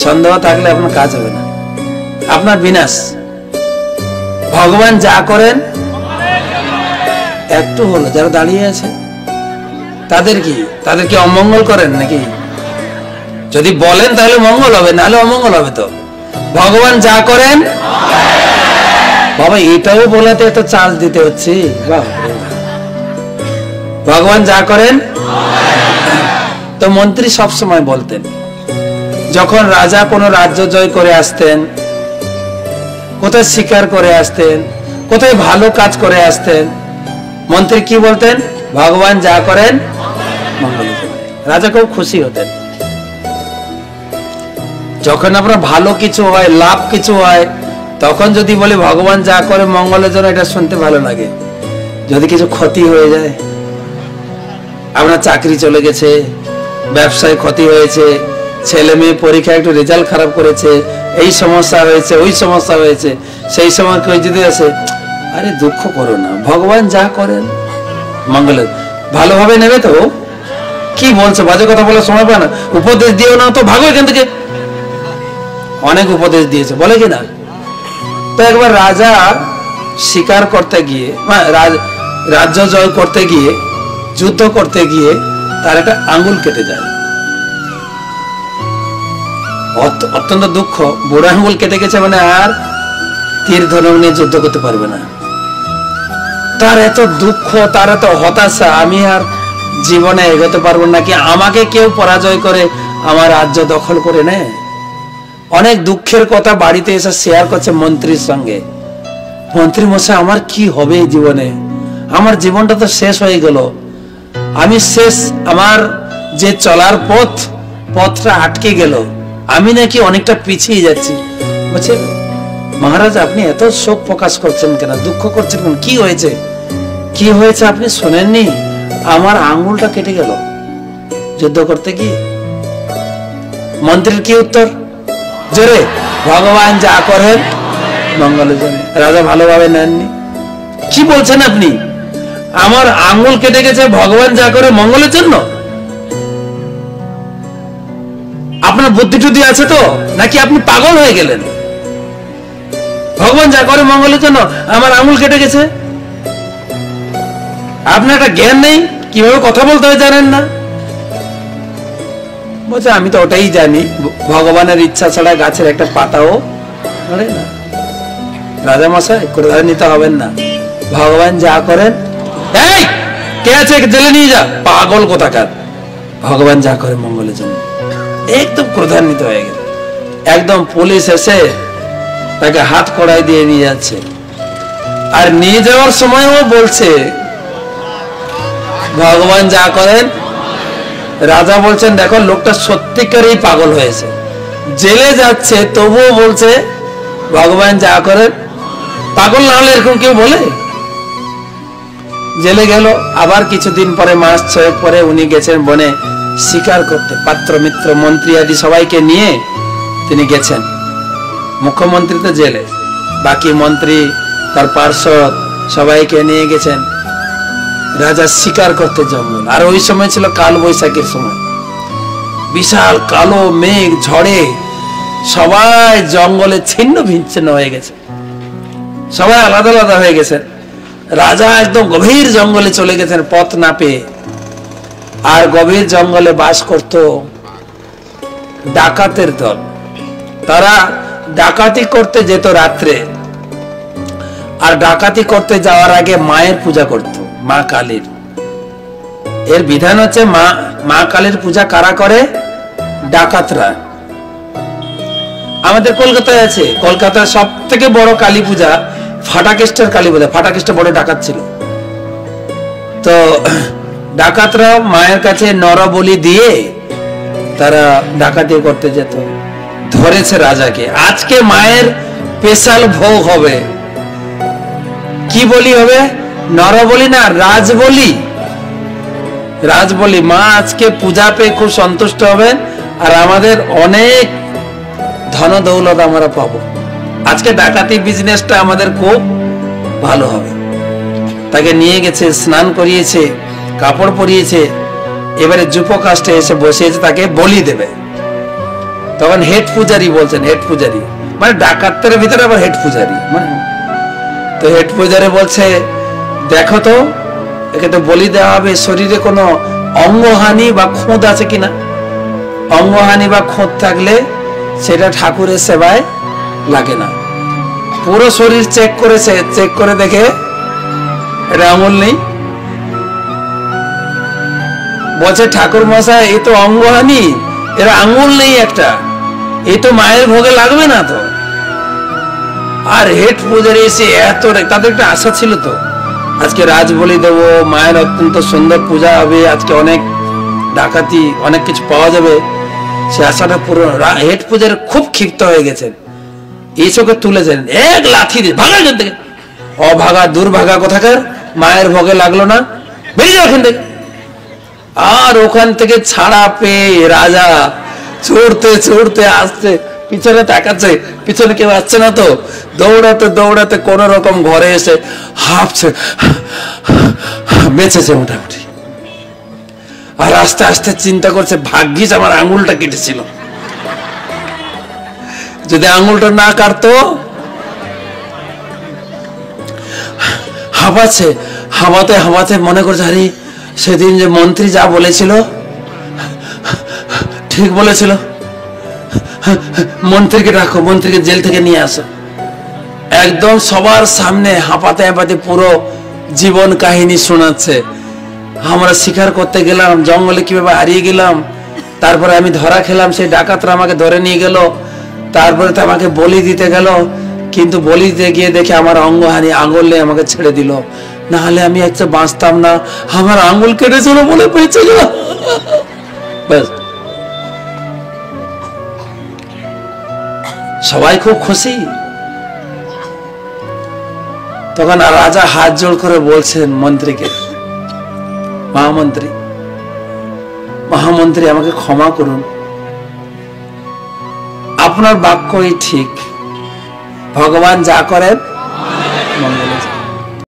সন্দেহ থাকলে আপনার কাজ হবে না, আপনার বিনাশ। ভগবান যা করেন একটু হলো, যারা দাঁড়িয়ে আছে তাদের কি অমঙ্গল করেন নাকি? যদি বলেন তাহলে মঙ্গল হবে, নাহলে অমঙ্গল হবে। তো ভগবান যা করেন, বাবা এটাও বলাতে এত চার্জ দিতে হচ্ছে। ভগবান যা করেন। তো মন্ত্রী সব সময় বলতেন, যখন রাজা কোনো রাজ্য জয় করে আসতেন, কোথায় শিকার করে আসতেন, কোথায় ভালো কাজ করে আসতেন, মন্ত্রী কি বলতেন? ভগবান যা করেন মঙ্গল করেন। রাজা খুব খুশি হতেন। যখন আপনার ভালো কিছু হয়, লাভ কিছু হয়, তখন যদি বলে ভগবান যা করে মঙ্গলের জন্য, এটা শুনতে ভালো লাগে। যদি কিছু ক্ষতি হয়ে যায়, আপনার চাকরি চলে গেছে, ব্যবসায় ক্ষতি হয়েছে, ছেলে মেয়ে পরীক্ষায় একটু রেজাল্ট খারাপ করেছে, এই সমস্যা হয়েছে, ওই সমস্যা হয়েছে, সেই সময় কেউ যদি আসে, আরে দুঃখ করো না, ভগবান যা করেন মঙ্গলের, ভালোভাবে নেবে। তো কি বলছে, বাজে কথা বলার সময় পায় না, উপদেশ দিও না তো ভাগো এখান থেকে। অনেক উপদেশ দিয়েছে, বলে কিনা? তো একবার রাজা শিকার করতে গিয়ে, রাজ্য জয় করতে গিয়ে, যুদ্ধ করতে গিয়ে তার একটা আঙ্গুল কেটে যায়। অত্যন্ত দুঃখ, বুড়ো আঙ্গুল কেটে গেছে, মানে আর তীর ধনুক নিয়ে যুদ্ধ করতে পারবে না। তার এত দুঃখ, তার এত হতাশা, আমি আর জীবনে এগোতে পারবো নাকি, আমাকে কেউ পরাজয় করে আমার রাজ্য দখল করে নেয়। অনেক দুঃখের কথা বাড়িতে এসে শেয়ার করছে মন্ত্রীর সঙ্গে। মন্ত্রী মশাই, আমার কি হবে জীবনে? আমার জীবনটা তো শেষ হয়ে গেল, আমি শেষ, আমার যে চলার পথটা আটকে গেল, আমি নাকি অনেকটা পিছিয়ে যাচ্ছি। বলছে, মহারাজ আপনি এত শোক প্রকাশ করছেন কেন, দুঃখ করছেন কেন, কি হয়েছে? কি হয়েছে আপনি শোনেননি? আমার আঙ্গুলটা কেটে গেল যুদ্ধ করতে গিয়ে। মন্ত্রীর কি উত্তর? জোরে, ভগবান যা করেন মঙ্গলের জন্য। রাজা ভালোভাবে নেননি। কি বলছেন আপনি? আমার আঙ্গুল কেটে গেছে, ভগবান যা করে মঙ্গলের জন্য? আপনার বুদ্ধি টুদ্ধি আছে তো, নাকি আপনি পাগল হয়ে গেলেন? ভগবান যা করে মঙ্গলের জন্য, আমার আঙ্গুল কেটে গেছে। আপনার একটা জ্ঞান নেই, কিভাবে কথা বলতে হয় জানেন না। বলছে, আমি তো ওটাই জানি, ভগবানের ইচ্ছা ছাড়া গাছের একটা পাতাও নড়ে না। রাজা মশাই ক্রোধ নিতে হবেন না, ভগবান যা করেন। এই কে আছে, জেলে নিয়ে যা, পাগল কোথাকার। ভগবান যা করে মঙ্গলের জন্য। একদম ক্রোধান্বিত হয়ে গেল। একদম পুলিশ এসে তাকে হাত কড়াই দিয়ে নিয়ে যাচ্ছে। আর নিয়ে যাওয়ার সময়ও বলছে ভগবান যা করেন। রাজা বলছেন, দেখো লোকটা সত্যিকারই পাগল হয়েছে, জেলে যাচ্ছে তবুও বলছে ভগবান যা করেন। পাগল না হলে এরকম কেউ বলে? জেলে গেল। আবার কিছুদিন পরে, মাস 6 পরে উনি গেছেন বনে শিকার করতে, পাত্র মিত্র মন্ত্রী আদি সবাইকে নিয়ে তিনি গেছেন। মুখ্যমন্ত্রী তো জেলে, বাকি মন্ত্রী তার পার্ষদ সবাইকে নিয়ে গেছেন রাজা শিকার করতে জঙ্গল। আর ওই সময় ছিল কাল বৈশাখীর সময়, বিশাল কালো মেঘ ঝড়ে সবাই জঙ্গলে ছিন্ন ভিন্ন হয়ে গেছে, সবাই আলাদা আলাদা হয়ে গেছে। রাজা একদম গভীর জঙ্গলে চলে গেছেন পথ না পেয়ে। আর গভীর জঙ্গলে বাস করত ডাকাতের দল। তারা ডাকাতি করতে যেত রাত্রে, আর ডাকাতি করতে যাওয়ার আগে মায়ের পূজা করত, মা কালীর। এর বিধান হচ্ছে মা কালীর পূজা কারা করে? ডাকাতরা। আমাদের কলকাতায় আছে, কলকাতার সব থেকে বড় কালী পূজা ফাটাকেস্টের কালী পূজা। ফাটাকেস্টে বড় ডাকাত ছিল। তো ডাকাতরা মায়ের কাছে নরবলি দিয়ে তারা ডাকাতি করতে যেত। ধরেছে রাজাকে, আজকে মায়ের স্পেশাল ভোগ হবে। কি বলি হবে? নরবলি না, রাজবলি। রাজবলি। মা আজকে পূজা পেয়ে খুব সন্তুষ্ট হবেন, আর আমাদের অনেক ধন দৌলত আমরা পাবো। আজকে ডাকাতি বিজনেসটা আমাদের খুব ভালো হবে। তাকে নিয়ে গেছে, স্নান করিয়েছে, কাপড় পরিয়েছে। এবারে যুব কাস্টে এসে বসিয়েছে, তাকে বলি দেবে। তখন হেড পূজারি বলছেন, হেড পূজারি মানে ডাকাতের ভিতরে আবার হেড পূজারি মানে। তো হেড পূজারি বলছে, দেখো তো একে তো বলি দেওয়া হবে, শরীরে কোনো অঙ্গহানি বা খুঁত আছে কিনা। অঙ্গহানি বা খুঁত থাকলে সেটা ঠাকুরের সেবায় লাগে না। পুরো শরীর চেক করেছে, চেক করে দেখে এটা আঙুল নেই। বলছে ঠাকুর মশাই এই তো অঙ্গহানি, এর আঙুল নেই একটা, এই তো মায়ের ভোগে লাগবে না তো। আর হেড পূজারি এসে এত, তাদের একটা আশা ছিল তো আজকে রাজ বলি দেবো, মায়ের অত্যন্ত সুন্দর পূজা হবে, আজকে অনেক ডাকাতি অনেক কিছু পাওয়া যাবে, সে আশাটা পুরো। হেড পূজারি খুব ক্ষিপ্ত হয়ে গেছেন, এই চোখে তুলেছেন, এক লাথি দিয়ে ভাগা এখান থেকে। অভাগা দুর্ভাগা কোথাকার, মায়ের ভোগে লাগলো না, বেরিয়ে যাও এখান থেকে। আর ওখান থেকে ছাড়া পেয়ে রাজা ছুটতে ছুটতে আসছে, পিছনে তাকাচ্ছে, পিছনে কেউ আসছে না তো, দৌড়াতে দৌড়াতে কোন রকম ঘরে এসে হাঁপছে, বেঁচেছে মোটামুটি। আর আস্তে আস্তে চিন্তা করছে, ভাগ্যিস আমার আঙুলটা কেটেছিল, যদি আঙুলটা না কাটতো। হাঁপাচ্ছে, হাঁপাতে হাঁপাতে মনে করছে, আরে সেদিন যে মন্ত্রী যা বলেছিল ঠিক বলেছিল, মন্ত্রীকে রাখো, মন্ত্রীকে জেল থেকে নিয়ে আসো। একদম সবার সামনে হাঁপাতে হাঁপাতে পুরো জীবন কাহিনী শোনাচ্ছে। আমরা শিকার করতে গেলাম, জঙ্গলে কিভাবে হারিয়ে গেলাম, তারপরে আমি ধরা খেলাম, সেই ডাকাতরা আমাকে ধরে নিয়ে গেল, তারপরে তো আমাকে বলি দিতে গেল, কিন্তু বলি দিতে গিয়ে দেখে আমার অঙ্গহানি, আঙুল নেই, আমাকে ছেড়ে দিল, না হলে আমি একটা বাঁচতাম না, আমার আঙুল কেটেছিল বলে বেঁচে গেলাম। ব্যাস, সবাই খুব খুশি। তখন রাজা হাত জোড় করে বলছেন মন্ত্রীকে, মহামন্ত্রী, মহামন্ত্রী আমাকে ক্ষমা করুন, আপনার বাক্যই ঠিক, ভগবান যা করেন